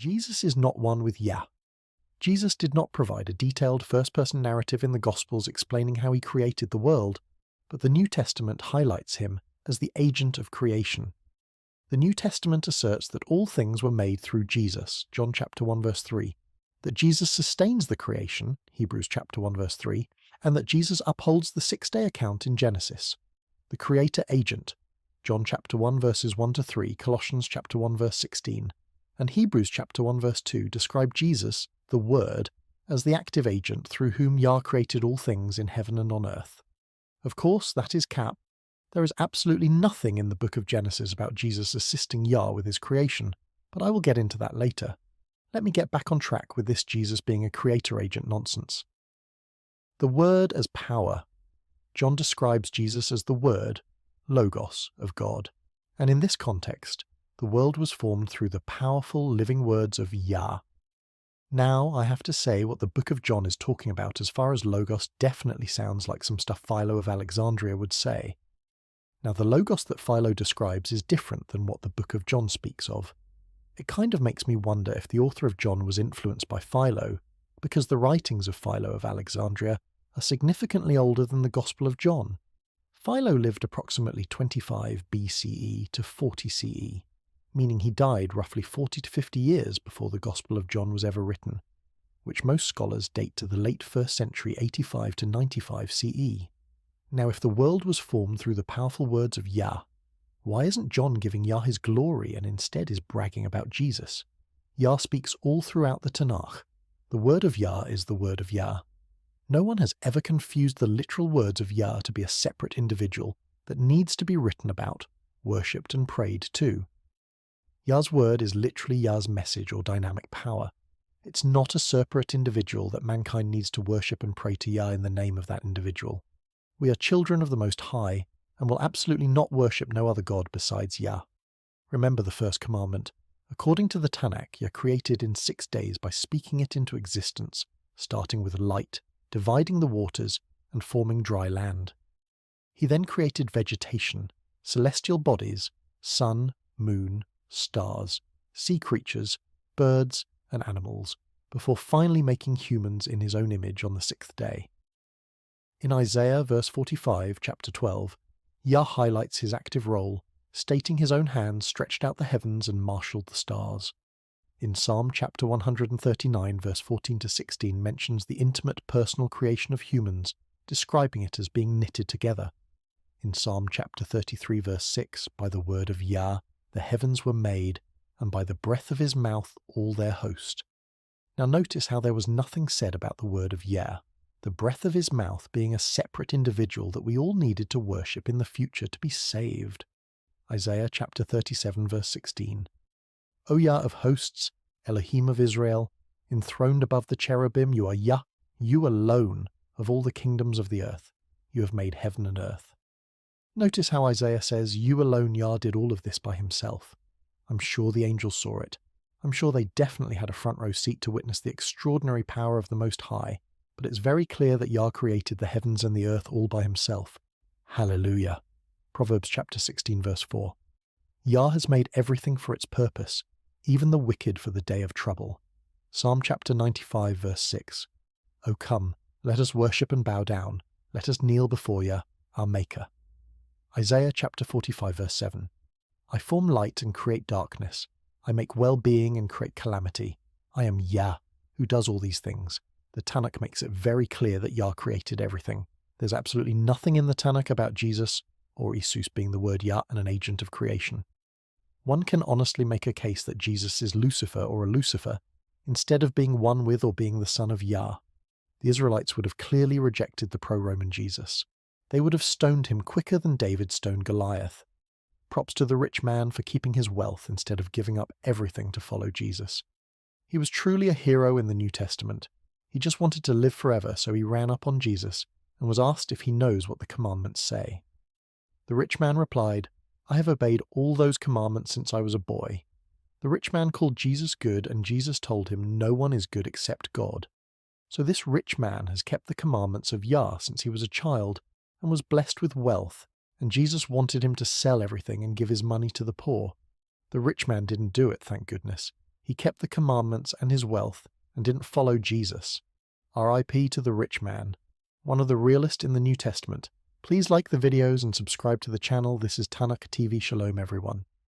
Jesus is not one with YAH. Jesus did not provide a detailed first-person narrative in the Gospels explaining how he created the world, but the New Testament highlights him as the agent of creation. The New Testament asserts that all things were made through Jesus, John chapter 1 verse 3, that Jesus sustains the creation, Hebrews chapter 1 verse 3, and that Jesus upholds the six-day account in Genesis. The creator agent, John chapter 1 verses 1 to 3, Colossians chapter 1 verse 16, and Hebrews chapter 1 verse 2 describe Jesus, the Word, as the active agent through whom YAH created all things in heaven and on earth. Of course, that is cap. There is absolutely nothing in the book of Genesis about Jesus assisting YAH with his creation, but I will get into that later. Let me get back on track with this Jesus being a creator agent nonsense. The Word as power. John describes Jesus as the Word, Logos, of God, and in this context, the world was formed through the powerful living words of YAH. Now, I have to say what the book of John is talking about as far as Logos definitely sounds like some stuff Philo of Alexandria would say. Now, the Logos that Philo describes is different than what the book of John speaks of. It kind of makes me wonder if the author of John was influenced by Philo, because the writings of Philo of Alexandria are significantly older than the Gospel of John. Philo lived approximately 25 BCE to 40 CE, meaning he died roughly 40 to 50 years before the Gospel of John was ever written, which most scholars date to the late 1st century 85 to 95 CE. Now, if the world was formed through the powerful words of YAH, why isn't John giving YAH his glory and instead is bragging about Jesus? YAH speaks all throughout the Tanakh. The word of YAH is the word of YAH. No one has ever confused the literal words of YAH to be a separate individual that needs to be written about, worshipped and prayed to. YAH's word is literally YAH's message or dynamic power. It's not a separate individual that mankind needs to worship and pray to YAH in the name of that individual. We are children of the Most High and will absolutely not worship no other God besides YAH. Remember the first commandment. According to the Tanakh, YAH created in 6 days by speaking it into existence, starting with light, dividing the waters, and forming dry land. He then created vegetation, celestial bodies, sun, moon, stars, sea creatures, birds, and animals, before finally making humans in his own image on the 6th day. In Isaiah verse 45, chapter 12, YAH highlights his active role, stating his own hand stretched out the heavens and marshalled the stars. In Psalm chapter 139 verse 14 to 16 mentions the intimate personal creation of humans, describing it as being knitted together. In Psalm chapter 33 verse 6, by the word of YAH, the heavens were made, and by the breath of his mouth all their host. Now notice how there was nothing said about the word of YAH, the breath of his mouth being a separate individual that we all needed to worship in the future to be saved. Isaiah chapter 37 verse 16. O YAH of hosts, Elohim of Israel, enthroned above the cherubim, you are YAH, you alone, of all the kingdoms of the earth. You have made heaven and earth. Notice how Isaiah says, you alone, YAH, did all of this by himself. I'm sure the angels saw it. I'm sure they definitely had a front row seat to witness the extraordinary power of the Most High, but it's very clear that YAH created the heavens and the earth all by himself. Hallelujah. Proverbs chapter 16 verse 4. YAH has made everything for its purpose, even the wicked for the day of trouble. Psalm chapter 95 verse 6. O come, let us worship and bow down. Let us kneel before YAH, our Maker. Isaiah chapter 45 verse 7. I form light and create darkness. I make well-being and create calamity. I am YAH, who does all these things. The Tanakh makes it very clear that YAH created everything. There's absolutely nothing in the Tanakh about Jesus, or Isus being the word YAH and an agent of creation. One can honestly make a case that Jesus is Lucifer or a Lucifer, instead of being one with or being the son of YAH. The Israelites would have clearly rejected the pro-Roman Jesus. They would have stoned him quicker than David stoned Goliath. Props to the rich man for keeping his wealth instead of giving up everything to follow Jesus. He was truly a hero in the New Testament. He just wanted to live forever, so he ran up on Jesus and was asked if he knows what the commandments say. The rich man replied, I have obeyed all those commandments since I was a boy. The rich man called Jesus good, and Jesus told him no one is good except God. So this rich man has kept the commandments of YAH since he was a child and was blessed with wealth, and Jesus wanted him to sell everything and give his money to the poor. The rich man didn't do it, thank goodness. He kept the commandments and his wealth and didn't follow Jesus. R.I.P. to the rich man, one of the realest in the New Testament. Please like the videos and subscribe to the channel. This is Tanakh TV. Shalom, everyone.